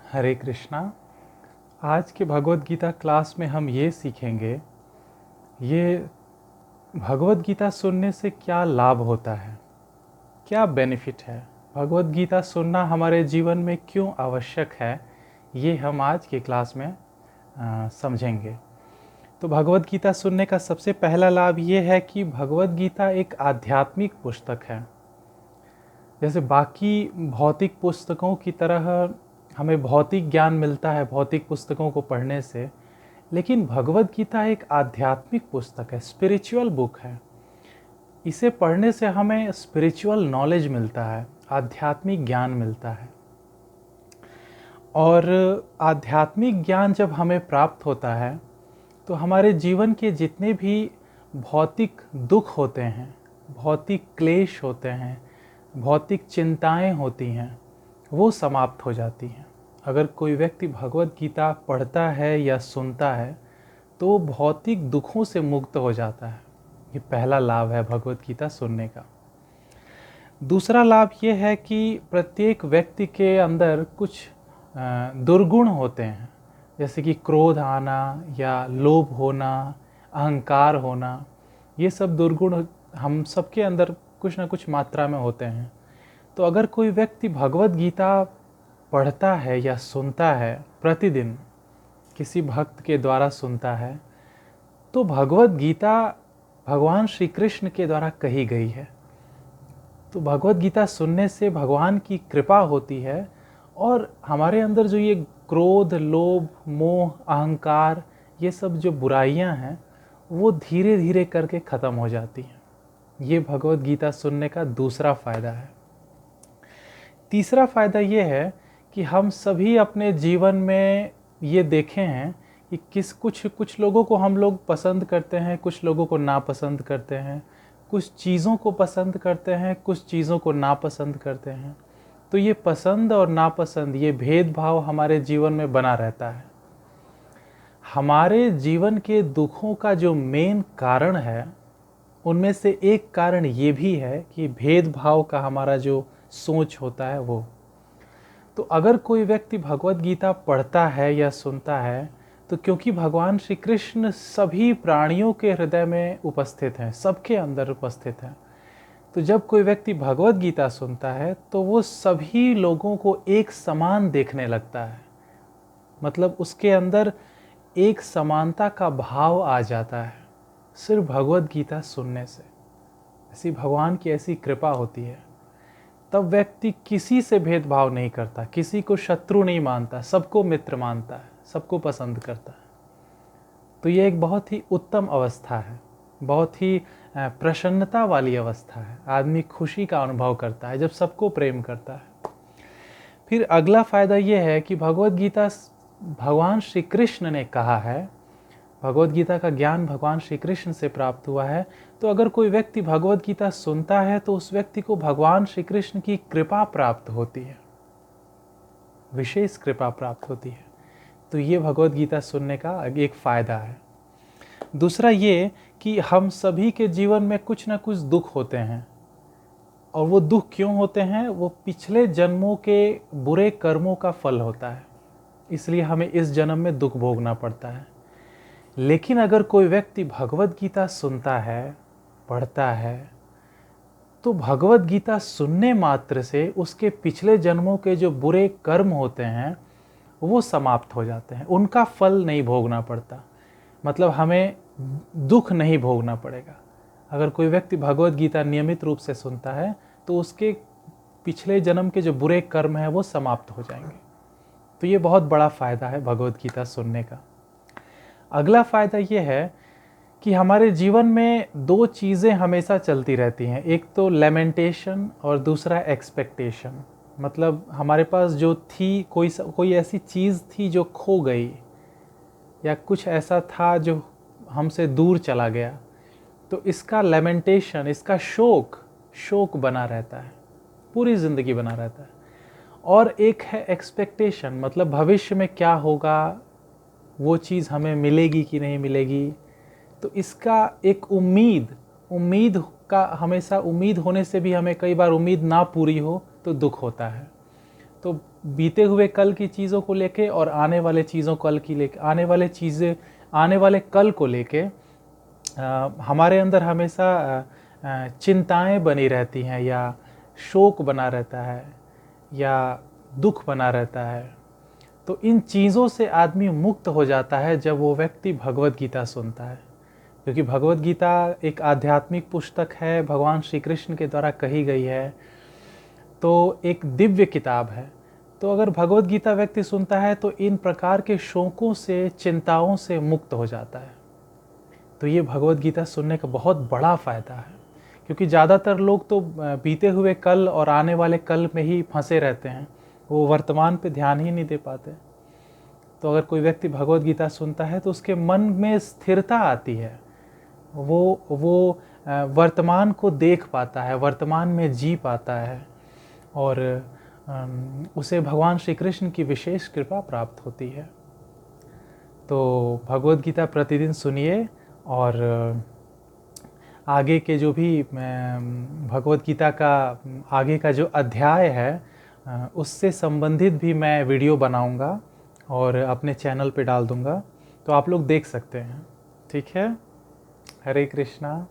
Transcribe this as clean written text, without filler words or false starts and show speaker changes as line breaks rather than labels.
हरे कृष्णा। आज के भगवत गीता क्लास में हम ये सीखेंगे, ये भगवत गीता सुनने से क्या लाभ होता है, क्या बेनिफिट है, भगवत गीता सुनना हमारे जीवन में क्यों आवश्यक है, ये हम आज के क्लास में समझेंगे। तो भगवत गीता सुनने का सबसे पहला लाभ ये है कि भगवत गीता एक आध्यात्मिक पुस्तक है। जैसे बाकी भौतिक पुस्तकों की तरह हमें भौतिक ज्ञान मिलता है भौतिक पुस्तकों को पढ़ने से, लेकिन भगवत गीता एक आध्यात्मिक पुस्तक है, स्पिरिचुअल बुक है। इसे पढ़ने से हमें स्पिरिचुअल नॉलेज मिलता है, आध्यात्मिक ज्ञान मिलता है। और आध्यात्मिक ज्ञान जब हमें प्राप्त होता है तो हमारे जीवन के जितने भी भौतिक दुख होते हैं, भौतिक क्लेश होते हैं, भौतिक चिंताएं होती हैं, वो समाप्त हो जाती हैं। अगर कोई व्यक्ति भगवत गीता पढ़ता है या सुनता है तो वो भौतिक दुखों से मुक्त हो जाता है। ये पहला लाभ है भगवत गीता सुनने का। दूसरा लाभ ये है कि प्रत्येक व्यक्ति के अंदर कुछ दुर्गुण होते हैं, जैसे कि क्रोध आना या लोभ होना, अहंकार होना। ये सब दुर्गुण हम सबके अंदर कुछ ना कुछ मात्रा में होते हैं। तो अगर कोई व्यक्ति भगवत गीता पढ़ता है या सुनता है, प्रतिदिन किसी भक्त के द्वारा सुनता है, तो भगवत गीता भगवान श्री कृष्ण के द्वारा कही गई है। तो भगवत गीता सुनने से भगवान की कृपा होती है और हमारे अंदर जो ये क्रोध, लोभ, मोह, अहंकार, ये सब जो बुराइयां हैं वो धीरे धीरे करके ख़त्म हो जाती हैं। ये भगवत गीता सुनने का दूसरा फ़ायदा है। तीसरा फ़ायदा ये है कि हम सभी अपने जीवन में ये देखे हैं कि कुछ लोगों को हम लोग पसंद करते हैं, कुछ लोगों को नापसंद करते हैं, कुछ चीज़ों को पसंद करते हैं, कुछ चीज़ों को नापसंद करते हैं। तो ये पसंद और नापसंद, ये भेदभाव हमारे जीवन में बना रहता है। हमारे जीवन के दुखों का जो मेन कारण है, उनमें से एक कारण ये भी है कि भेदभाव का हमारा जो सोच होता है वो। तो अगर कोई व्यक्ति भगवत गीता पढ़ता है या सुनता है, तो क्योंकि भगवान श्री कृष्ण सभी प्राणियों के हृदय में उपस्थित हैं, सबके अंदर उपस्थित हैं, तो जब कोई व्यक्ति भगवत गीता सुनता है तो वो सभी लोगों को एक समान देखने लगता है। मतलब उसके अंदर एक समानता का भाव आ जाता है सिर्फ भगवत गीता सुनने से। ऐसी भगवान की ऐसी कृपा होती है। तब व्यक्ति किसी से भेदभाव नहीं करता, किसी को शत्रु नहीं मानता, सबको मित्र मानता है, सबको पसंद करता है। तो ये एक बहुत ही उत्तम अवस्था है, बहुत ही प्रसन्नता वाली अवस्था है। आदमी खुशी का अनुभव करता है जब सबको प्रेम करता है। फिर अगला फ़ायदा ये है कि भगवत गीता भगवान श्री कृष्ण ने कहा है, भगवत गीता का ज्ञान भगवान श्री कृष्ण से प्राप्त हुआ है। तो अगर कोई व्यक्ति भगवत गीता सुनता है तो उस व्यक्ति को भगवान श्री कृष्ण की कृपा प्राप्त होती है, विशेष कृपा प्राप्त होती है। तो ये भगवत गीता सुनने का एक फ़ायदा है। दूसरा ये कि हम सभी के जीवन में कुछ ना कुछ दुख होते हैं, और वो दुख क्यों होते हैं? वो पिछले जन्मों के बुरे कर्मों का फल होता है, इसलिए हमें इस जन्म में दुख भोगना पड़ता है। लेकिन अगर कोई व्यक्ति भगवत गीता सुनता है, पढ़ता है, तो भगवत गीता सुनने मात्र से उसके पिछले जन्मों के जो बुरे कर्म होते हैं वो समाप्त हो जाते हैं, उनका फल नहीं भोगना पड़ता। मतलब हमें दुख नहीं भोगना पड़ेगा। अगर कोई व्यक्ति भगवत गीता नियमित रूप से सुनता है तो उसके पिछले जन्म के जो बुरे कर्म हैं वो समाप्त हो जाएंगे। तो ये बहुत बड़ा फ़ायदा है भगवत गीता सुनने का। अगला फ़ायदा ये है कि हमारे जीवन में दो चीज़ें हमेशा चलती रहती हैं, एक तो लेमेंटेशन और दूसरा एक्सपेक्टेशन। मतलब हमारे पास जो थी, कोई ऐसी चीज़ थी जो खो गई, या कुछ ऐसा था जो हमसे दूर चला गया, तो इसका लेमेंटेशन, इसका शोक बना रहता है, पूरी ज़िंदगी बना रहता है। और एक है एक्सपेक्टेशन, मतलब भविष्य में क्या होगा, वो चीज़ हमें मिलेगी कि नहीं मिलेगी। तो इसका एक उम्मीद का, हमेशा उम्मीद होने से भी हमें कई बार उम्मीद ना पूरी हो तो दुख होता है। तो बीते हुए कल की चीज़ों को लेके और आने वाले चीज़ों कल की लेके आने वाले कल को लेके हमारे अंदर हमेशा चिंताएं बनी रहती हैं, या शोक बना रहता है, या दुख बना रहता है। तो इन चीज़ों से आदमी मुक्त हो जाता है जब वो व्यक्ति भगवत गीता सुनता है, क्योंकि भगवत गीता एक आध्यात्मिक पुस्तक है, भगवान श्री कृष्ण के द्वारा कही गई है, तो एक दिव्य किताब है। तो अगर भगवत गीता व्यक्ति सुनता है तो इन प्रकार के शोकों से, चिंताओं से मुक्त हो जाता है। तो ये भगवत गीता सुनने का बहुत बड़ा फ़ायदा है, क्योंकि ज़्यादातर लोग तो बीते हुए कल और आने वाले कल में ही फंसे रहते हैं, वो वर्तमान पे ध्यान ही नहीं दे पाते। तो अगर कोई व्यक्ति भगवत गीता सुनता है तो उसके मन में स्थिरता आती है, वो वर्तमान को देख पाता है, वर्तमान में जी पाता है, और उसे भगवान श्री कृष्ण की विशेष कृपा प्राप्त होती है। तो भगवत गीता प्रतिदिन सुनिए, और आगे के जो भी भगवत गीता का आगे का जो अध्याय है उससे संबंधित भी मैं वीडियो बनाऊंगा और अपने चैनल पे डाल दूंगा, तो आप लोग देख सकते हैं। ठीक है, हरे कृष्णा।